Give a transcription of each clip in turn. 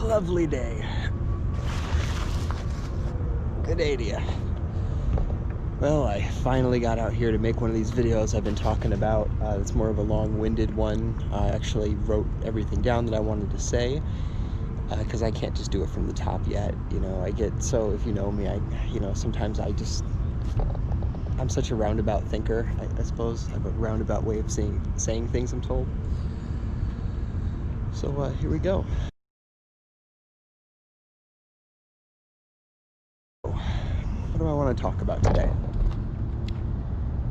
lovely day. Good day to you. Well, I finally got out here to make one of these videos I've been talking about. It's more of a long-winded one. I actually wrote everything down that I wanted to say, because I can't just do it from the top yet. You know, I get so, if you know me, sometimes I'm such a roundabout thinker, I suppose. I have a roundabout way of saying things, I'm told. So here we go. What do I want to talk about today?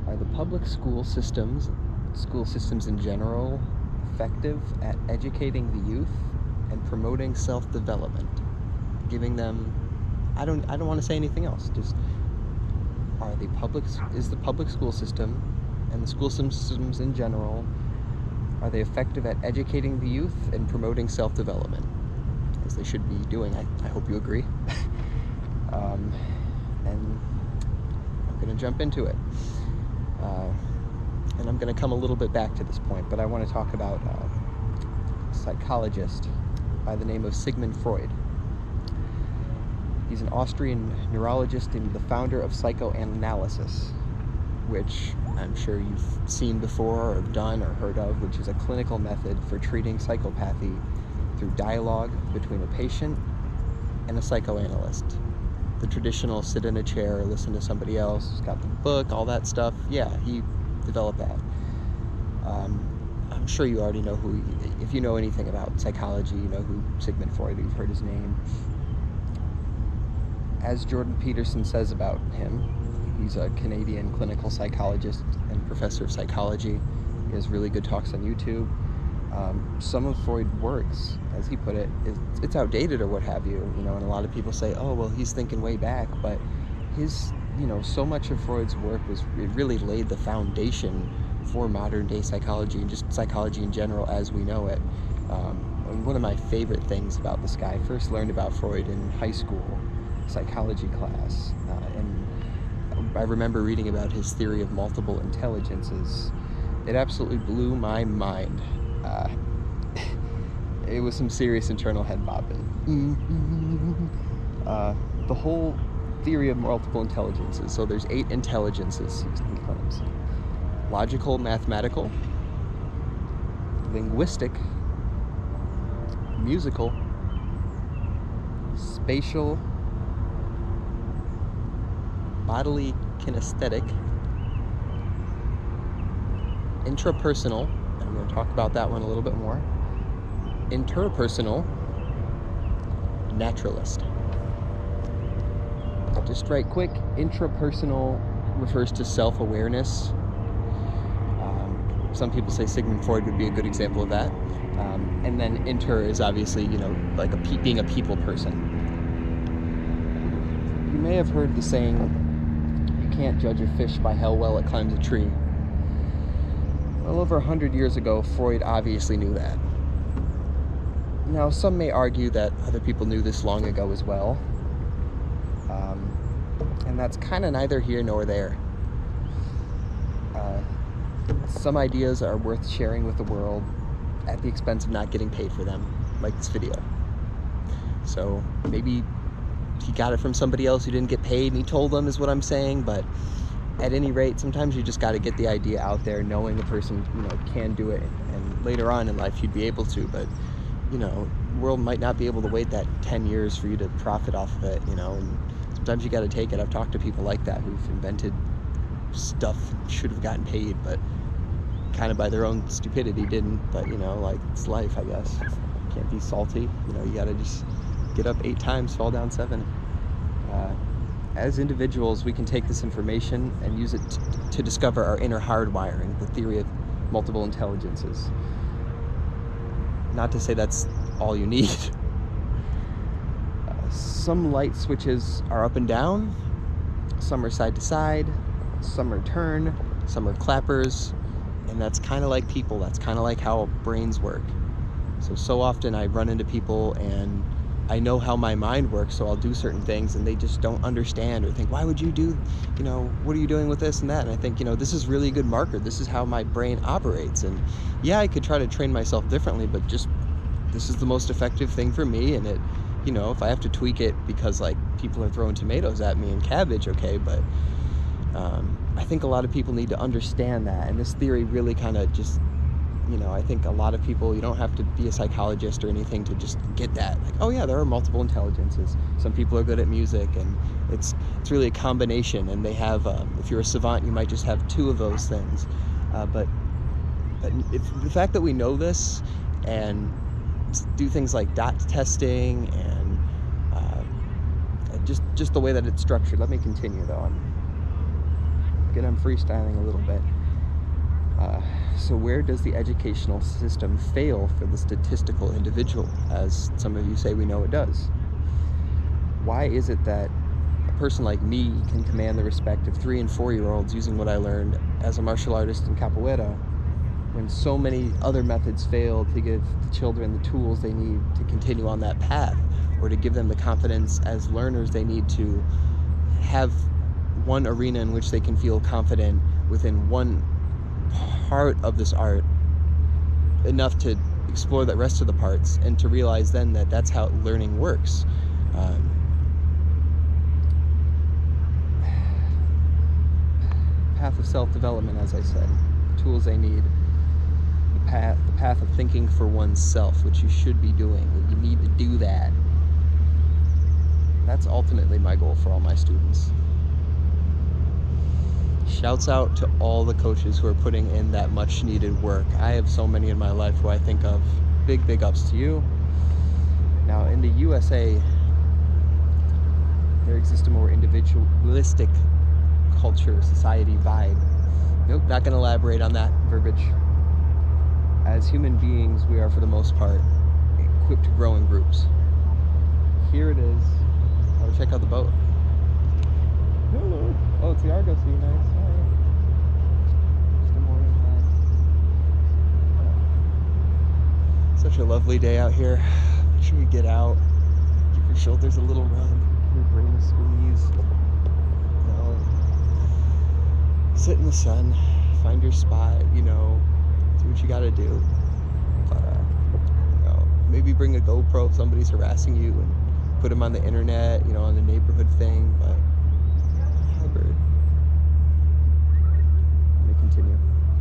Are the public school systems in general, effective at educating the youth and promoting self-development? Giving them, I don't want to say anything else, just is the public school system and the school systems in general, are they effective at educating the youth and promoting self-development? As they should be doing, I hope you agree. And I'm going to jump into it. And I'm going to come a little bit back to this point, but I want to talk about a psychologist by the name of Sigmund Freud. He's an Austrian neurologist and the founder of psychoanalysis, which I'm sure you've seen before or done or heard of, which is a clinical method for treating psychopathy through dialogue between a patient and a psychoanalyst. The traditional sit in a chair, listen to somebody else, who's got the book, all that stuff. Yeah, he developed that. I'm sure you already know if you know anything about psychology, you know who Sigmund Freud, you've heard his name. As Jordan Peterson says about him, he's a Canadian clinical psychologist and professor of psychology. He has really good talks on YouTube. Some of Freud's works, as he put it, it's outdated or what have you, and a lot of people say, oh, well, he's thinking way back, but his, so much of Freud's work it really laid the foundation for modern day psychology and just psychology in general as we know it. And one of my favorite things about this guy, I first learned about Freud in high school psychology class, and I remember reading about his theory of multiple intelligences. It absolutely blew my mind. It was some serious internal head bobbing. The whole theory of multiple intelligences. So there's 8 intelligences, he claims. Logical, mathematical, linguistic, musical, spatial, bodily kinesthetic, intrapersonal, and I'm going to talk about that one a little bit more, interpersonal, naturalist. Just right quick, intrapersonal refers to self-awareness. Some people say Sigmund Freud would be a good example of that. And then inter is obviously, like being a people person. You may have heard the saying, you can't judge a fish by how well it climbs a tree. Well, over 100 years ago, Freud obviously knew that. Now, some may argue that other people knew this long ago as well. And that's kind of neither here nor there. Some ideas are worth sharing with the world at the expense of not getting paid for them, like this video. So maybe he got it from somebody else who didn't get paid and he told them, is what I'm saying, but at any rate, sometimes you just got to get the idea out there, knowing the person, can do it, and later on in life you'd be able to, but, the world might not be able to wait that 10 years for you to profit off of it, and sometimes you got to take it. I've talked to people like that who've invented stuff, should have gotten paid, but kind of by their own stupidity didn't, but, like, it's life, I guess. Can't be salty, you got to just get up 8 times, fall down 7. As individuals, we can take this information and use it to discover our inner hardwiring, the theory of multiple intelligences. Not to say that's all you need. Some light switches are up and down, some are side to side, some are turn, some are clappers, and that's kind of like people, that's kind of like how brains work. So often I run into people and I know how my mind works, so I'll do certain things and they just don't understand or think, why would you do, what are you doing with this and that? And I think, this is really a good marker. This is how my brain operates. And yeah, I could try to train myself differently, but just this is the most effective thing for me, and it, you know, if I have to tweak it because like people are throwing tomatoes at me and cabbage, okay, but I think a lot of people need to understand that, and this theory really kind of just, you know, I think a lot of people, you don't have to be a psychologist or anything to just get that, like, oh yeah, there are multiple intelligences. Some people are good at music, and it's really a combination, and they have, if you're a savant, you might just have two of those things, but if the fact that we know this and do things like dot testing and just the way that it's structured. Let me continue though. I'm freestyling a little bit. So where does the educational system fail for the statistical individual? As some of you say, we know it does. Why is it that a person like me can command the respect of 3- and 4-year-olds using what I learned as a martial artist in capoeira, when so many other methods fail to give the children the tools they need to continue on that path, or to give them the confidence as learners they need to have one arena in which they can feel confident within one part of this art enough to explore the rest of the parts, and to realize then that that's how learning works. Path of self-development, as I said, the tools they need, the path of thinking for oneself, which you should be doing. You need to do that. That's ultimately my goal for all my students. Shouts out to all the coaches who are putting in that much needed work. I have so many in my life who I think of. Big ups to you. Now, in the USA, there exists a more individualistic culture, society vibe. Nope, not going to elaborate on that verbiage. As human beings, we are, for the most part, equipped to grow in groups. Here it is. I'll check out the boat. Hello. Oh, it's the Argo Sea. Nice. All right. Good morning. Such a lovely day out here. Make sure you get out. Give your shoulders a little rub. Your brain a squeeze. You know, sit in the sun. Find your spot. You know, do what you gotta do. But you know, maybe bring a GoPro if somebody's harassing you, and put them on the internet. You know, on the neighborhood thing. But let me continue.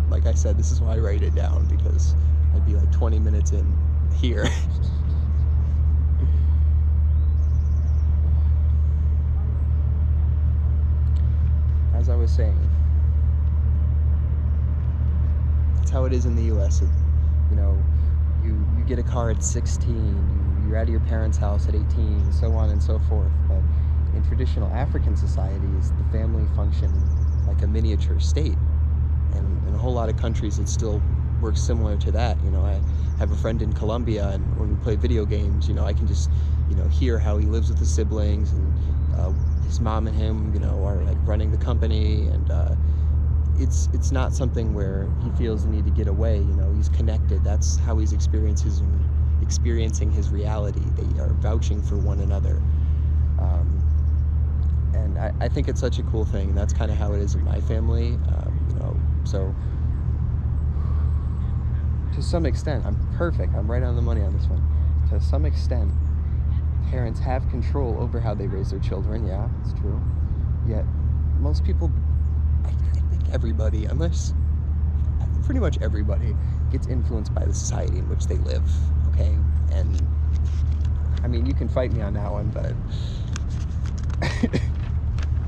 Like I said, this is why I write it down, because I'd be like 20 minutes in here. As I was saying, that's how it is in the US. You know, you get a car at 16, you're out of your parents' house at 18, so on and so forth. But in traditional African societies, the family functioned like a miniature state. And in a whole lot of countries, it still works similar to that. You know, I have a friend in Colombia, and when we play video games, you know, I can just, you know, hear how he lives with his siblings, and his mom and him, you know, are like running the company, and it's not something where he feels the need to get away. You know, he's connected. That's how he's experiencing his reality. They are vouching for one another. And I think it's such a cool thing. And that's kind of how it is in my family. You know, so to some extent, I'm perfect. I'm right on the money on this one. To some extent, parents have control over how they raise their children. Yeah, it's true. Yet most people, I think everybody, pretty much everybody, gets influenced by the society in which they live. Okay, and I mean, you can fight me on that one, but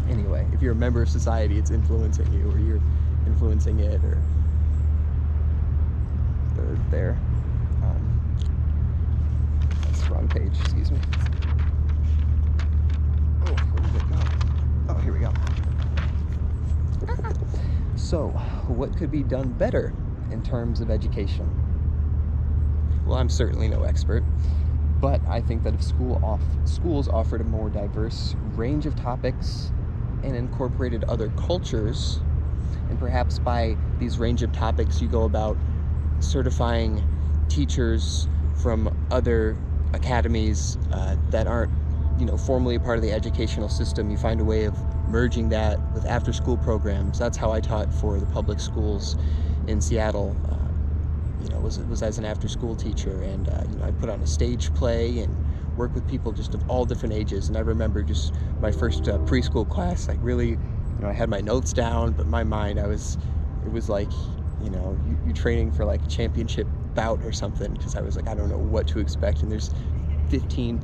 anyway, if you're a member of society, it's influencing you, or you're influencing it, or they're there. That's the wrong page, excuse me. Oh, where did it go? Oh, here we go. So, what could be done better in terms of education? Well, I'm certainly no expert, but I think that if schools offered a more diverse range of topics and incorporated other cultures, and perhaps by these range of topics you go about certifying teachers from other academies that aren't, you know, formally a part of the educational system, you find a way of merging that with after-school programs. That's how I taught for the public schools in Seattle. was as an after-school teacher, and I'd put on a stage play and work with people just of all different ages. And I remember just my first preschool class, like really, I had my notes down, but my mind, it was like, you training for like a championship bout or something, because I was like, I don't know what to expect, and there's 15,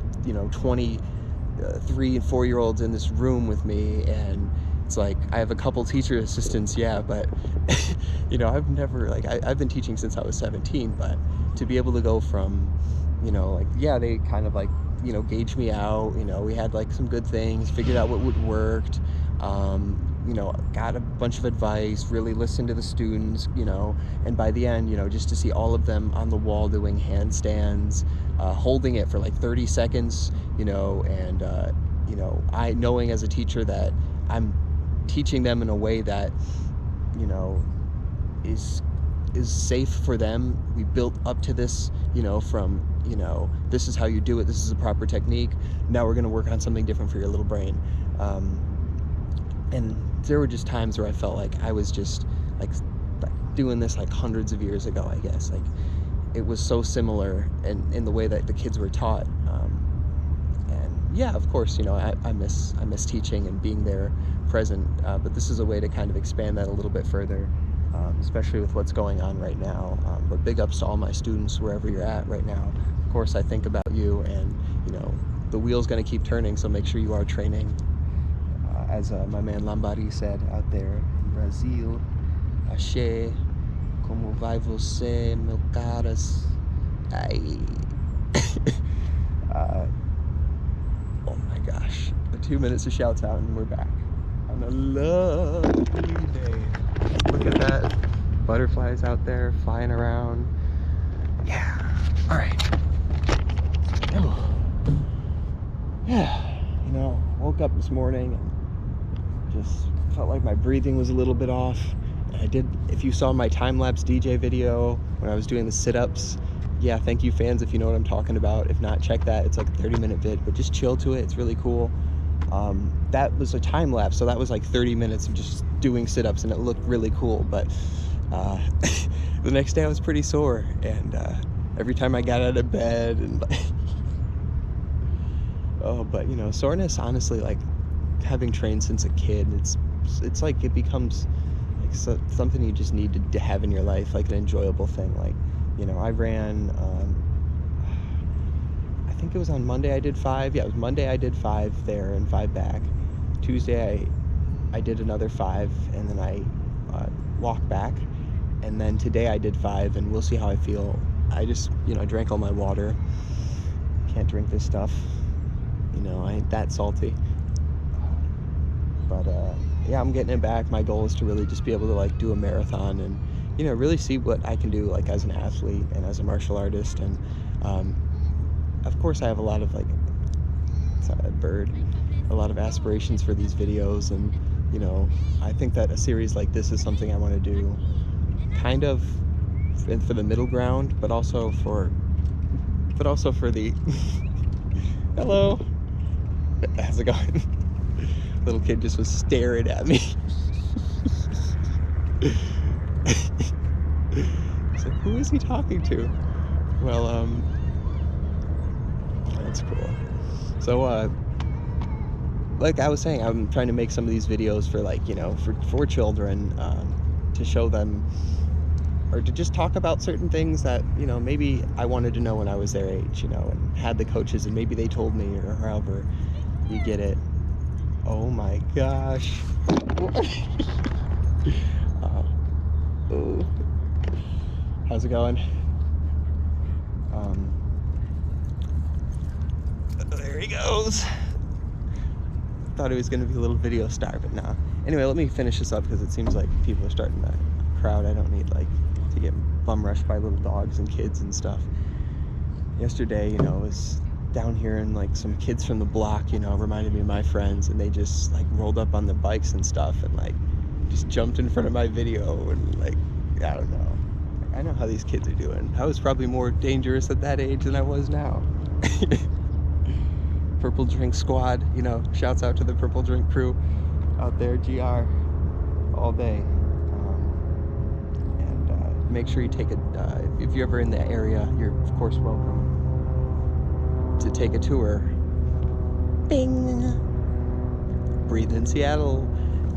20 3 and 4 year olds in this room with me, and it's like I have a couple teacher assistants, but I've never, like, I've been teaching since I was 17, but to be able to go from they kind of like gauge me out, we had like some good things, figured out what worked, got a bunch of advice, really listened to the students, and by the end, just to see all of them on the wall doing handstands, holding it for like 30 seconds, and I knowing as a teacher that I'm teaching them in a way that is safe for them. We built up to this, from this is how you do it, this is a proper technique, now we're going to work on something different for your little brain. And there were just times where I felt like I was just like doing this like hundreds of years ago, I guess. Like, it was so similar in the way that the kids were taught. And yeah, of course, I miss teaching and being there present, but this is a way to kind of expand that a little bit further, especially with what's going on right now. But big ups to all my students wherever you're at right now. Of course, I think about you, and the wheel's going to keep turning, so make sure you are training. As my man Lambari said out there in Brazil, Axé, como vai você, meu caras? Ay. Oh my gosh. 2 minutes of shouts out and we're back on a lovely day. Look at that. Butterflies out there flying around. Yeah. All right. Oh. Yeah. Woke up this morning and just felt like my breathing was a little bit off. If you saw my time-lapse DJ video when I was doing the sit-ups, thank you fans if you know what I'm talking about. If not, check that. It's like a 30-minute vid, but just chill to it. It's really cool. That was a time-lapse, so that was like 30 minutes of just doing sit-ups, and it looked really cool. But the next day I was pretty sore, and every time I got out of bed, and but soreness, honestly, like, having trained since a kid, it's like it becomes like something you just need to have in your life, like an enjoyable thing. Like, I ran, I think it was on Monday I did 5. Yeah, it was Monday I did 5 there and 5 back. Tuesday I did another 5, and then I walked back, and then today I did 5, and we'll see how I feel. I just I drank all my water. Can't drink this stuff, I ain't that salty. But I'm getting it back. My goal is to really just be able to like do a marathon and really see what I can do, like, as an athlete and as a martial artist. And of course I have a lot of, like, sorry, that bird, a lot of aspirations for these videos, and I think that a series like this is something I want to do kind of for the middle ground, but also for the hello, how's it going? Little kid just was staring at me. So who is he talking to? Well, that's cool. So, like I was saying, I'm trying to make some of these videos for, like, for children, to show them, or to just talk about certain things that, maybe I wanted to know when I was their age, and had the coaches, and maybe they told me, or however you get it. Oh my gosh. Oh. How's it going? There he goes. Thought he was going to be a little video star, but nah. Anyway, let me finish this up, because it seems like people are starting to crowd. I don't need, like, to get bum rushed by little dogs and kids and stuff. Yesterday, it was down here, and like some kids from the block, reminded me of my friends, and they just like rolled up on the bikes and stuff, and like just jumped in front of my video, and like, I don't know. I know how these kids are doing. I was probably more dangerous at that age than I was now. Purple Drink Squad, shouts out to the Purple Drink crew out there, GR, all day. And make sure you take if you're ever in the area, you're of course welcome to take a tour. Bing! Breathe in Seattle.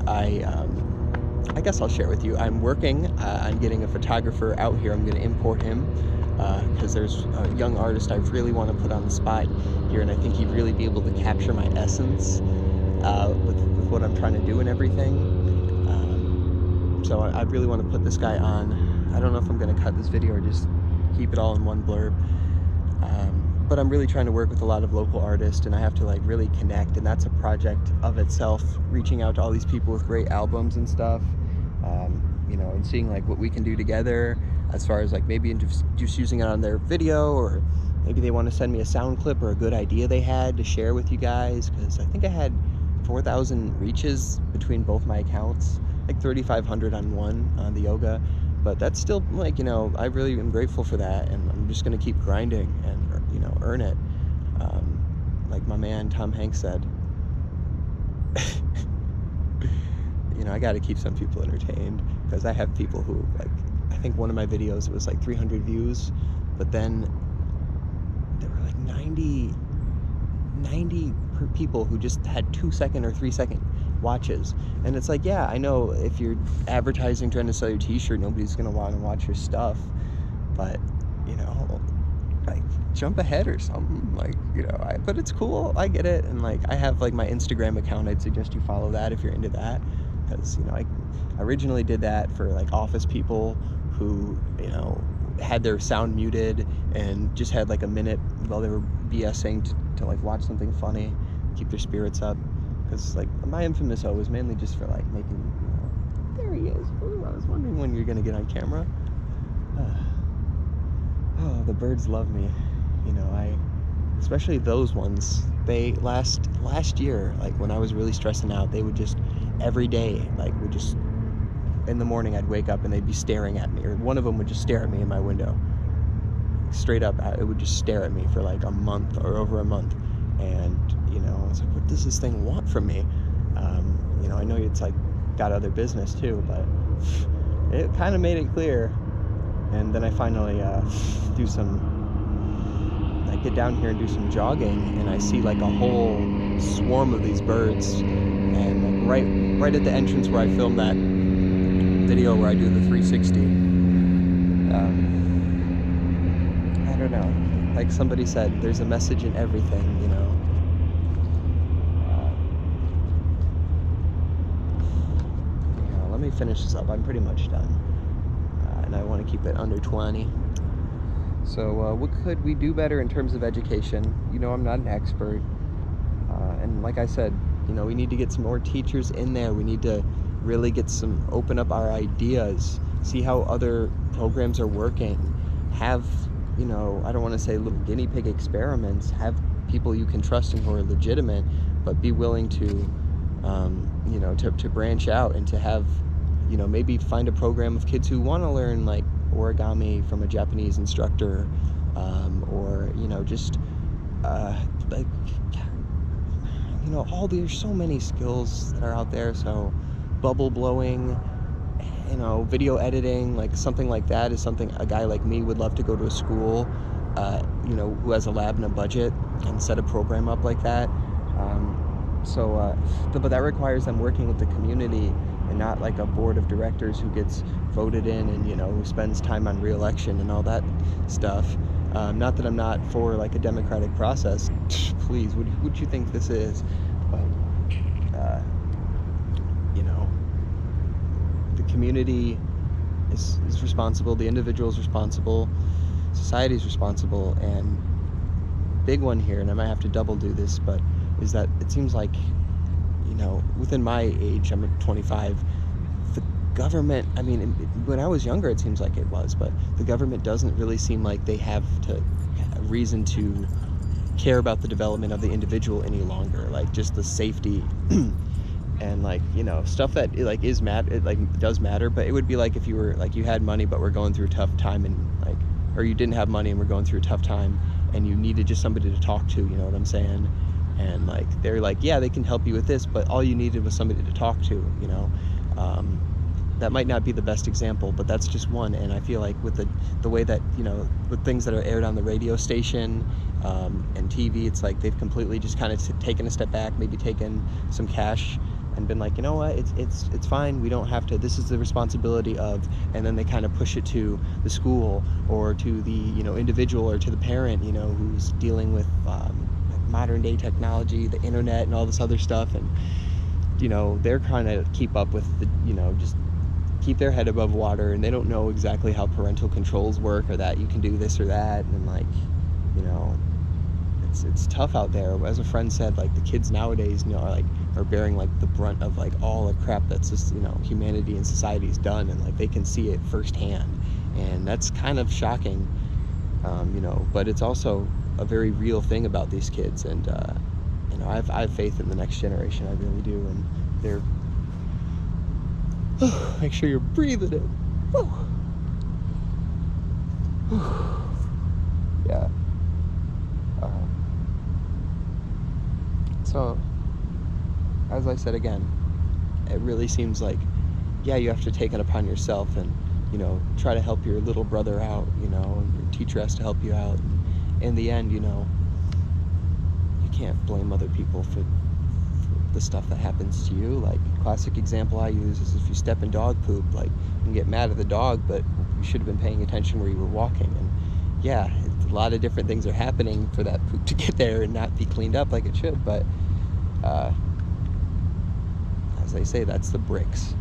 I guess I'll share with you. I'm working on getting a photographer out here. I'm going to import him because there's a young artist I really want to put on the spot here, and I think he'd really be able to capture my essence with what I'm trying to do and everything. So I really want to put this guy on. I don't know if I'm going to cut this video or just keep it all in one blurb. But I'm really trying to work with a lot of local artists, and I have to like really connect, and that's a project of itself, reaching out to all these people with great albums and stuff, you know, and seeing like what we can do together as far as like maybe just using it on their video, or maybe they want to send me a sound clip or a good idea they had to share with you guys, because I think I had 4,000 reaches between both my accounts, like 3,500 on one on the yoga, but that's still like, you know, I really am grateful for that, and I'm just going to keep grinding and, you know, earn it. Like my man Tom Hanks said, you know, I got to keep some people entertained, because I have people who, like, I think one of my videos, it was like 300 views, but then there were like 90 people who just had 2-second or 3-second watches. And it's like, yeah, I know if you're advertising, trying to sell your t-shirt, nobody's gonna want to watch your stuff, but you know, like, jump ahead or something, like, you know. But it's cool, I get it. And like, I have like my Instagram account, I'd suggest you follow that if you're into that, because, you know, I originally did that for like office people who, you know, had their sound muted and just had like a minute while they were BSing to like watch something funny, keep their spirits up. Because like my infamous O was mainly just for like making, you know, there he is. Ooh, I was wondering when you're gonna get on camera. Oh, the birds love me. You know, especially those ones. They last year, like when I was really stressing out, they would just every day, like, would just, in the morning I'd wake up and they'd be staring at me, or one of them would just stare at me in my window. Straight up, it would just stare at me for like a month or over a month. And, you know, I was like, what does this thing want from me? You know, I know it's like got other business too, but it kind of made it clear. And then I finally I get down here and do some jogging, and I see like a whole swarm of these birds. And like right at the entrance where I filmed that video where I do the 360, I don't know, like somebody said, there's a message in everything, you know. Let me finish this up. I'm pretty much done, and I want to keep it under 20. So what could we do better in terms of education? You know, I'm not an expert, and like I said, you know, we need to get some more teachers in there. We need to really open up our ideas, see how other programs are working, have, you know, I don't want to say little guinea pig experiments, have people you can trust and who are legitimate, but be willing to, you know, to branch out and to have, you know, maybe find a program of kids who want to learn like origami from a Japanese instructor, or, you know, just like, you know, there's so many skills that are out there. So bubble blowing, you know, video editing, like something like that is something a guy like me would love to go to a school, you know, who has a lab and a budget and set a program up like that. But that requires them working with the community and not like a board of directors who gets voted in and, you know, who spends time on re-election and all that stuff. Not that I'm not for like a democratic process. Please, would you think this is? But, you know, the community is responsible, the individual is responsible, society is responsible, and big one here, and I might have to double do this, but is that it seems like, you know, within my age, I'm 25, the government, I mean, when I was younger it seems like it was, but the government doesn't really seem like they have a reason to care about the development of the individual any longer, like just the safety and like, you know, stuff that like does matter, but it would be like if you were like, you had money but were going through a tough time, and like, or you didn't have money and were going through a tough time and you needed just somebody to talk to, you know what I'm saying? And like, they're like, yeah, they can help you with this, but all you needed was somebody to talk to, you know. that might not be the best example, but that's just one. And I feel like with the way that, you know, with things that are aired on the radio station and TV, it's like they've completely just kind of taken a step back, maybe taken some cash and been like, you know what, it's fine, we don't have to, this is the responsibility of, and then they kind of push it to the school or to the, you know, individual or to the parent, you know, who's dealing with modern day technology, the internet and all this other stuff. And, you know, they're trying to keep up with the, you know, just keep their head above water, and they don't know exactly how parental controls work, or that you can do this or that. And like, you know, it's tough out there. As a friend said, like the kids nowadays, you know, are bearing like the brunt of like all the crap that's just, you know, humanity and society's done, and like they can see it firsthand, and that's kind of shocking, you know. But it's also a very real thing about these kids, and you know, I have faith in the next generation. I really do, and they're. Make sure you're breathing it. Yeah. So, as I said again, it really seems like, yeah, you have to take it upon yourself and, you know, try to help your little brother out, you know, and your teacher has to help you out. And in the end, you know, you can't blame other people for the stuff that happens to you. Like, classic example I use is if you step in dog poop, like, you can get mad at the dog, but you should have been paying attention where you were walking. And yeah, a lot of different things are happening for that poop to get there and not be cleaned up like it should. But as I say, that's the bricks.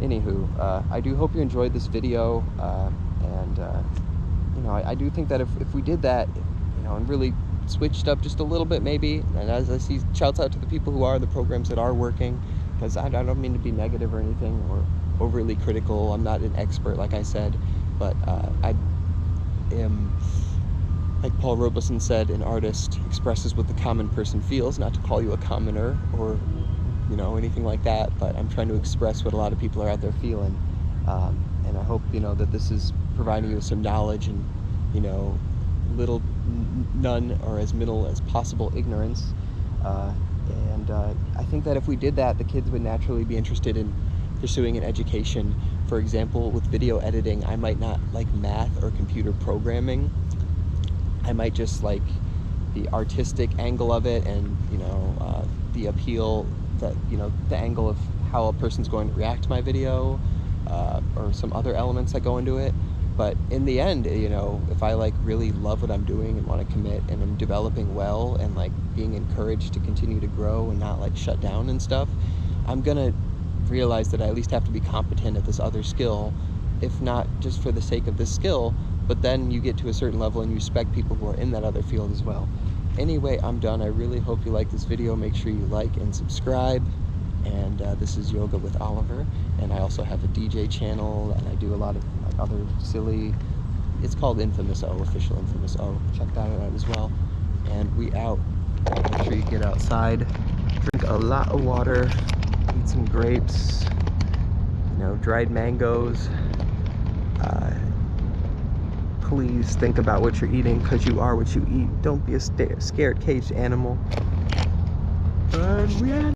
Anywho, I do hope you enjoyed this video, and you know, I do think that if we did that, you know, and really switched up just a little bit maybe, and as I see, shouts out to the people who are, the programs that are working, because I don't mean to be negative or anything or overly critical. I'm not an expert, like I said, but I am, like Paul Robeson said, an artist expresses what the common person feels. Not to call you a commoner or, you know, anything like that, but I'm trying to express what a lot of people are out there feeling, and I hope, you know, that this is providing you with some knowledge and, you know, none or as minimal as possible ignorance, and I think that if we did that, the kids would naturally be interested in pursuing an education. For example, with video editing, I might not like math or computer programming. I might just like the artistic angle of it, and, you know, the appeal, that, you know, the angle of how a person's going to react to my video, or some other elements that go into it. But in the end, you know, if I like really love what I'm doing and want to commit, and I'm developing well and like being encouraged to continue to grow and not like shut down and stuff, I'm gonna realize that I at least have to be competent at this other skill, if not just for the sake of this skill, but then you get to a certain level and you respect people who are in that other field as well. Anyway, I'm done. I really hope you like this video. Make sure you like and subscribe. And this is Yoga with Oliver, and I also have a DJ channel, and I do a lot of like other silly, it's called Infamous O, Official Infamous O. Check that out as well. And we out. Make sure you get outside, drink a lot of water, eat some grapes, you know, dried mangoes. Please think about what you're eating, because you are what you eat. Don't be a scared caged animal. And we end.